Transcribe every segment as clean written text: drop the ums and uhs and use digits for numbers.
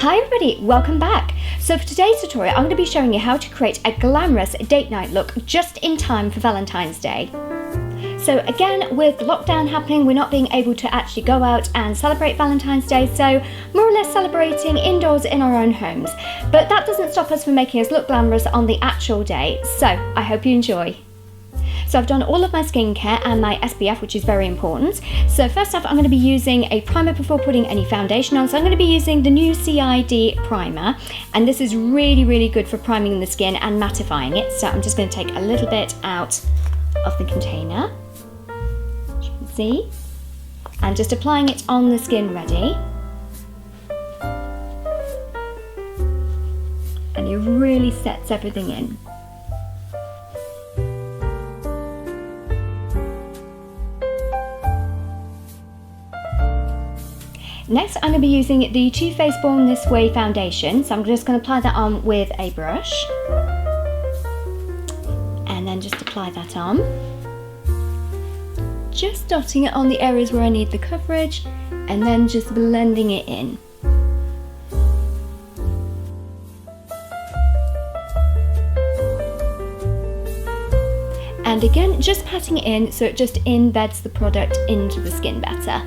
Hi everybody, welcome back. So for today's tutorial, I'm going to be showing you how to create a glamorous date night look just in time for Valentine's Day. So again, with lockdown happening, we're not being able to actually go out and celebrate Valentine's Day, so more or less celebrating indoors in our own homes. But that doesn't stop us from making us look glamorous on the actual day, so I hope you enjoy. So I've done all of my skincare and my SPF, which is very important. So first off, I'm going to be using a primer before putting any foundation on. So I'm going to be using the new CID primer, and this is really good for priming the skin and mattifying it. So I'm just going to take a little bit out of the container, as you can see, and just applying it on the skin ready. And it really sets everything in. Next, I'm going to be using the Too Faced Born This Way foundation. So I'm just going to apply that on with a brush. And then just apply that on. Just dotting it on the areas where I need the coverage, and then just blending it in. And again, just patting it in so it just embeds the product into the skin better.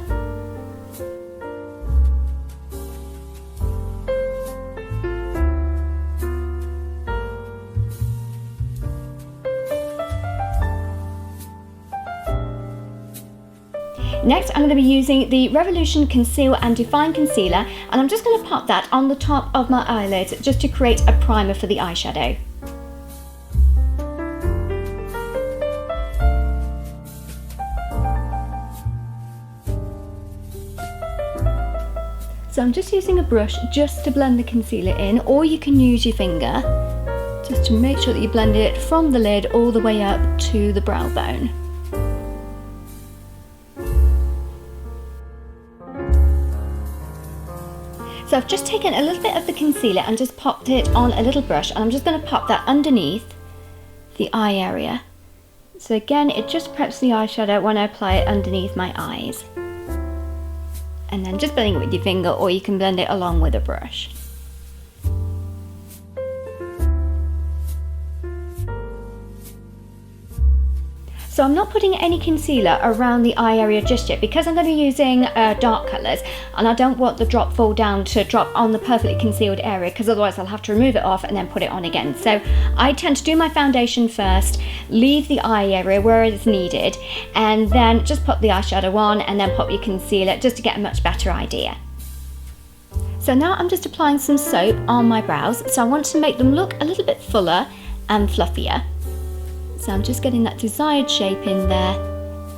Next, I'm going to be using the Revolution Conceal and Define Concealer, and I'm just going to pop that on the top of my eyelids just to create a primer for the eyeshadow. So I'm just using a brush just to blend the concealer in, or you can use your finger just to make sure that you blend it from the lid all the way up to the brow bone. So I've just taken a little bit of the concealer and just popped it on a little brush, and I'm just going to pop that underneath the eye area. So again, it just preps the eyeshadow when I apply it underneath my eyes. And then just blending it with your finger, or you can blend it along with a brush. So I'm not putting any concealer around the eye area just yet, because I'm going to be using dark colours, and I don't want the drop fall down to drop on the perfectly concealed area, because otherwise I'll have to remove it off and then put it on again. So I tend to do my foundation first, leave the eye area where it's needed, and then just put the eyeshadow on and then pop your concealer just to get a much better idea. So now I'm just applying some soap on my brows, so I want to make them look a little bit fuller and fluffier. So I'm just getting that desired shape in there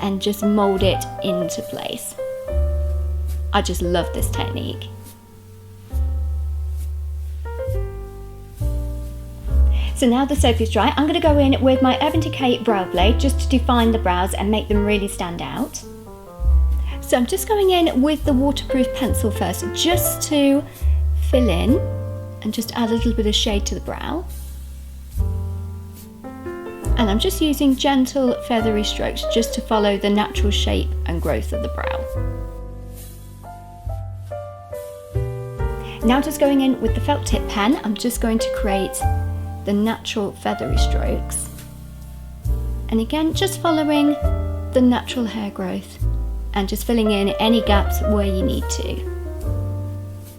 and just mold it into place. I just love this technique. So now the soap is dry, I'm going to go in with my Urban Decay brow blade just to define the brows and make them really stand out. So I'm just going in with the waterproof pencil first, just to fill in and just add a little bit of shade to the brow. And I'm just using gentle feathery strokes just to follow the natural shape and growth of the brow. Now just going in with the felt tip pen, I'm just going to create the natural feathery strokes. And again, just following the natural hair growth and just filling in any gaps where you need to.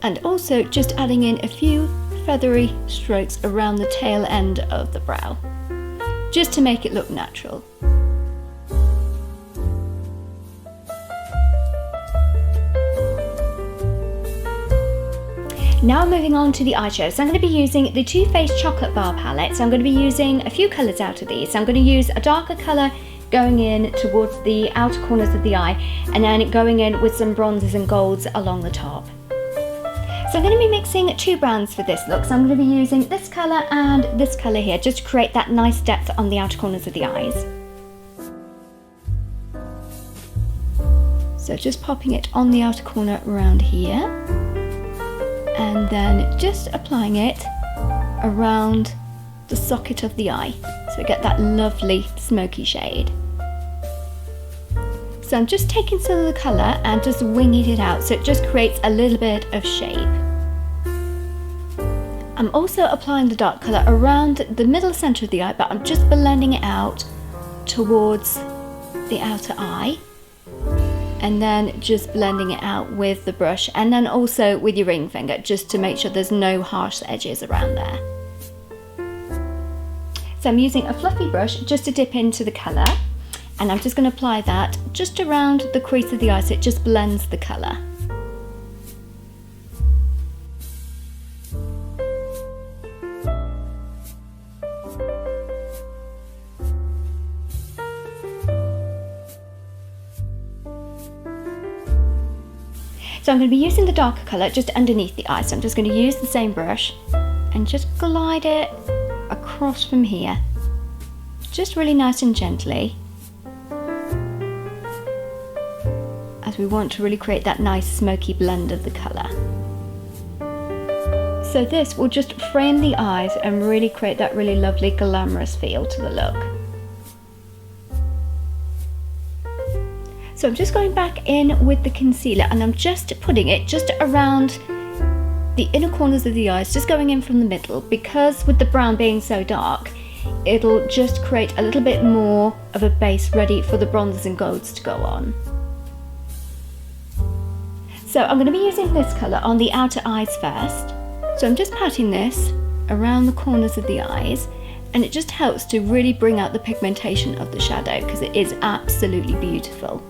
And also just adding in a few feathery strokes around the tail end of the brow, just to make it look natural. Now moving on to the eyeshadow. So I'm going to be using the Too Faced Chocolate Bar palette. So I'm going to be using a few colours out of these. So I'm going to use a darker colour going in towards the outer corners of the eye, and then going in with some bronzes and golds along the top. So I'm going to be mixing two browns for this look. So I'm going to be using this colour and this colour here, just to create that nice depth on the outer corners of the eyes. So just popping it on the outer corner around here, and then just applying it around the socket of the eye, so we get that lovely smoky shade. So I'm just taking some of the colour and just winging it out, so it just creates a little bit of shape. I'm also applying the dark colour around the middle centre of the eye, but I'm just blending it out towards the outer eye, and then just blending it out with the brush, and then also with your ring finger, just to make sure there's no harsh edges around there. So I'm using a fluffy brush just to dip into the colour, and I'm just going to apply that just around the crease of the eye so it just blends the colour. So I'm going to be using the darker colour just underneath the eye, so I'm just going to use the same brush and just glide it across from here, just really nice and gently, as we want to really create that nice smoky blend of the colour. So this will just frame the eyes and really create that really lovely glamorous feel to the look. So I'm just going back in with the concealer, and I'm just putting it just around the inner corners of the eyes, just going in from the middle, because with the brown being so dark, it'll just create a little bit more of a base ready for the bronzes and golds to go on. So I'm going to be using this colour on the outer eyes first. So I'm just patting this around the corners of the eyes, and it just helps to really bring out the pigmentation of the shadow, because it is absolutely beautiful.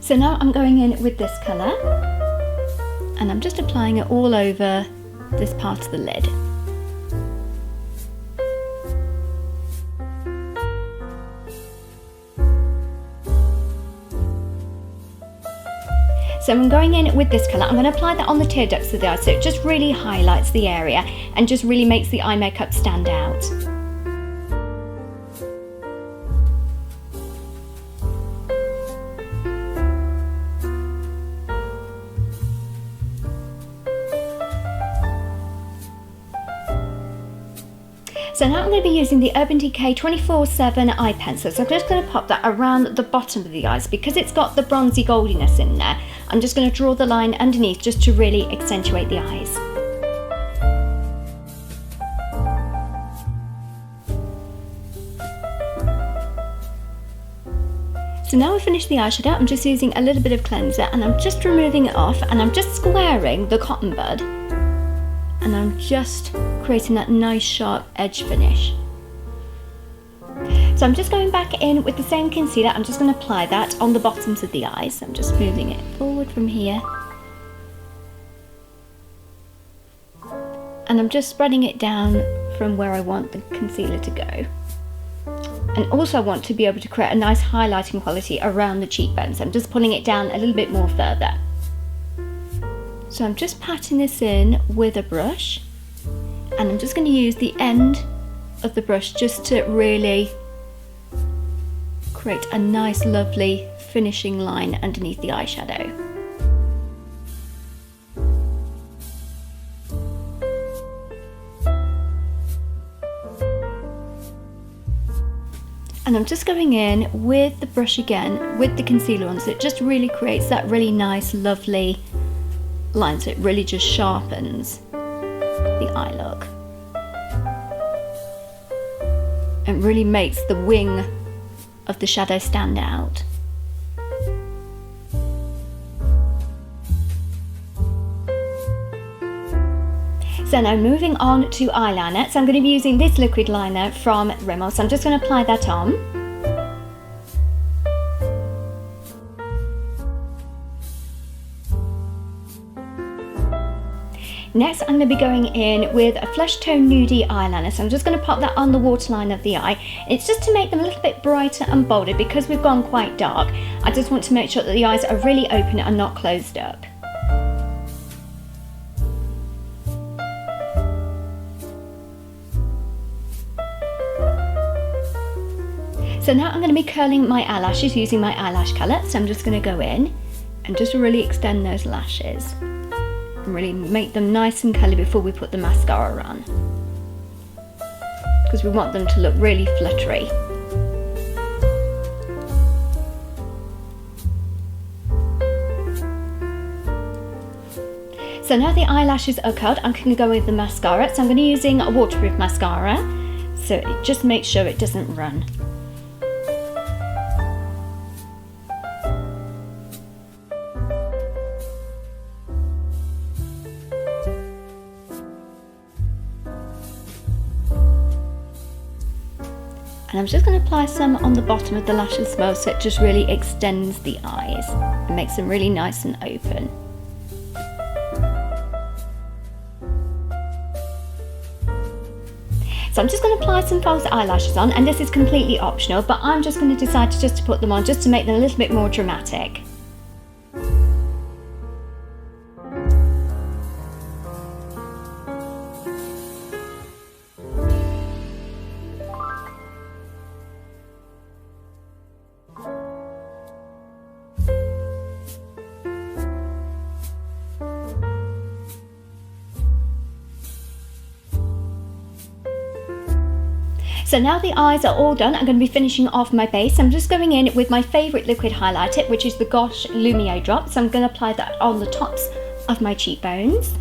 So now I'm going in with this colour, and I'm just applying it all over this part of the lid. So I'm going in with this colour. I'm going to apply that on the tear ducts of the eye, so it just really highlights the area and just really makes the eye makeup stand out. So now I'm going to be using the Urban Decay 24/7 eye pencil. So I'm just going to pop that around the bottom of the eyes, because it's got the bronzy goldiness in there. I'm just going to draw the line underneath just to really accentuate the eyes. So now I've finished the eyeshadow, I'm just using a little bit of cleanser, and I'm just removing it off, and I'm just squaring the cotton bud, and I'm just creating that nice sharp edge finish. So I'm just going back in with the same concealer. I'm just going to apply that on the bottoms of the eyes. So I'm just moving it forward from here, and I'm just spreading it down from where I want the concealer to go. And also I want to be able to create a nice highlighting quality around the cheekbones. I'm just pulling it down a little bit more further. So I'm just patting this in with a brush, and I'm just going to use the end of the brush just to really create a nice lovely finishing line underneath the eyeshadow. And I'm just going in with the brush again with the concealer on, so it just really creates that really nice lovely line, so it really just sharpens the eye look and really makes the wing of the shadow stand out. So now moving on to eyeliner. So I'm going to be using this liquid liner from Rimmel, so I'm just going to apply that on. Next, I'm going to be going in with a flesh tone nudie eyeliner, so I'm just going to pop that on the waterline of the eye. It's just to make them a little bit brighter and bolder, because we've gone quite dark. I just want to make sure that the eyes are really open and not closed up. So now I'm going to be curling my eyelashes using my eyelash colour, so I'm just going to go in and just really extend those lashes and really make them nice and curly before we put the mascara on, because we want them to look really fluttery. So now the eyelashes are curled, I'm going to go with the mascara. So I'm going to be using a waterproof mascara, so it just makes sure it doesn't run. And I'm just going to apply some on the bottom of the lashes as well, so it just really extends the eyes and makes them really nice and open. So I'm just going to apply some false eyelashes on, and this is completely optional, but I'm just going to decide to put them on just to make them a little bit more dramatic. So now the eyes are all done, I'm going to be finishing off my base. I'm just going in with my favourite liquid highlighter, which is the Gosh Lumiere drop. So I'm going to apply that on the tops of my cheekbones.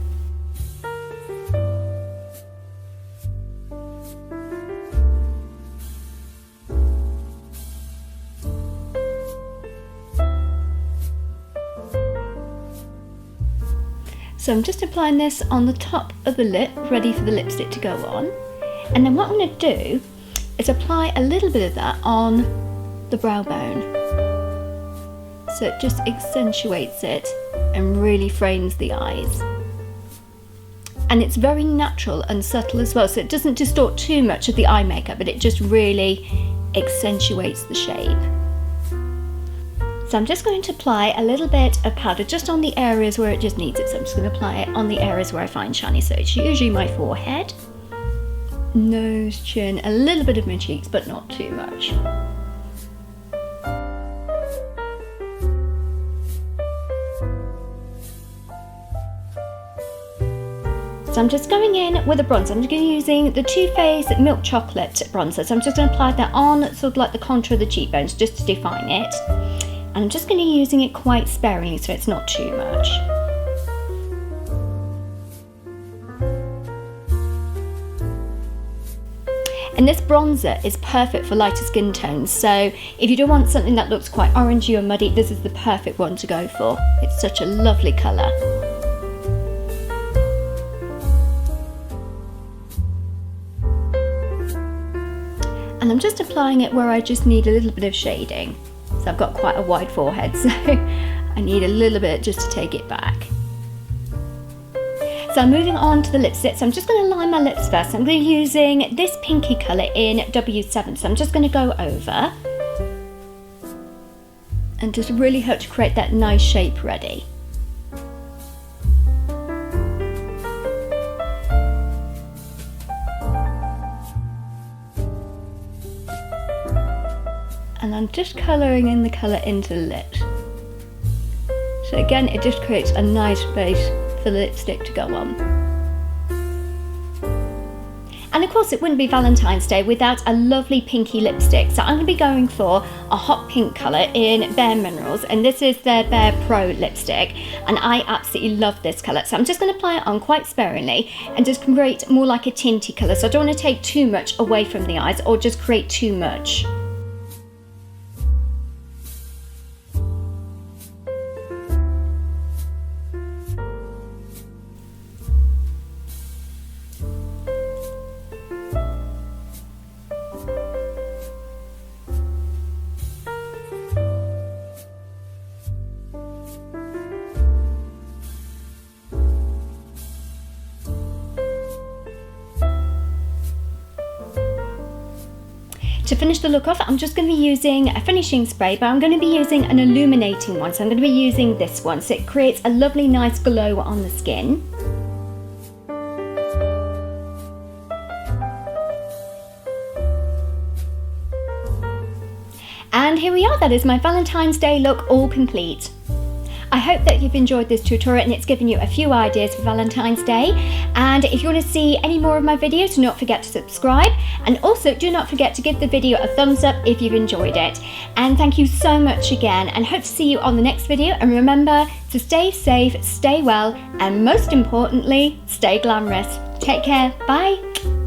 So I'm just applying this on the top of the lip, ready for the lipstick to go on. And then what I'm going to do is apply a little bit of that on the brow bone. So it just accentuates it and really frames the eyes. And it's very natural and subtle as well, so it doesn't distort too much of the eye makeup, but it just really accentuates the shape. So I'm just going to apply a little bit of powder just on the areas where it just needs it. So I'm just going to apply it on the areas where I find shiny. So it's usually my forehead, nose, chin, a little bit of my cheeks, but not too much. So I'm just going in with a bronzer. I'm just going to be using the Too Faced Milk Chocolate bronzer. So I'm just going to apply that on sort of like the contour of the cheekbones just to define it. And I'm just going to be using it quite sparingly so it's not too much. And this bronzer is perfect for lighter skin tones, so if you don't want something that looks quite orangey or muddy, this is the perfect one to go for. It's such a lovely colour. And I'm just applying it where I just need a little bit of shading. So I've got quite a wide forehead, so I need a little bit just to take it back. So I'm moving on to the lipstick, so I'm just going to line my lips first. I'm going to be using this pinky colour in W7, so I'm just going to go over and just really help to create that nice shape ready. And I'm just colouring in the colour into the lips. So again, it just creates a nice base for the lipstick to go on. And of course it wouldn't be Valentine's Day without a lovely pinky lipstick. So I'm going to be going for a hot pink colour in Bare Minerals, and this is their Bare Pro lipstick, and I absolutely love this colour. So I'm just going to apply it on quite sparingly and just create more like a tinty colour. So I don't want to take too much away from the eyes or just create too much. To finish the look off, I'm just going to be using a finishing spray, but I'm going to be using an illuminating one. So I'm going to be using this one, so it creates a lovely nice glow on the skin. And here we are, that is my Valentine's Day look all complete. I hope that you've enjoyed this tutorial and it's given you a few ideas for Valentine's Day. And if you want to see any more of my videos, do not forget to subscribe, and also do not forget to give the video a thumbs up if you've enjoyed it. And thank you so much again, and hope to see you on the next video. And remember to stay safe, stay well, and most importantly, stay glamorous. Take care. Bye.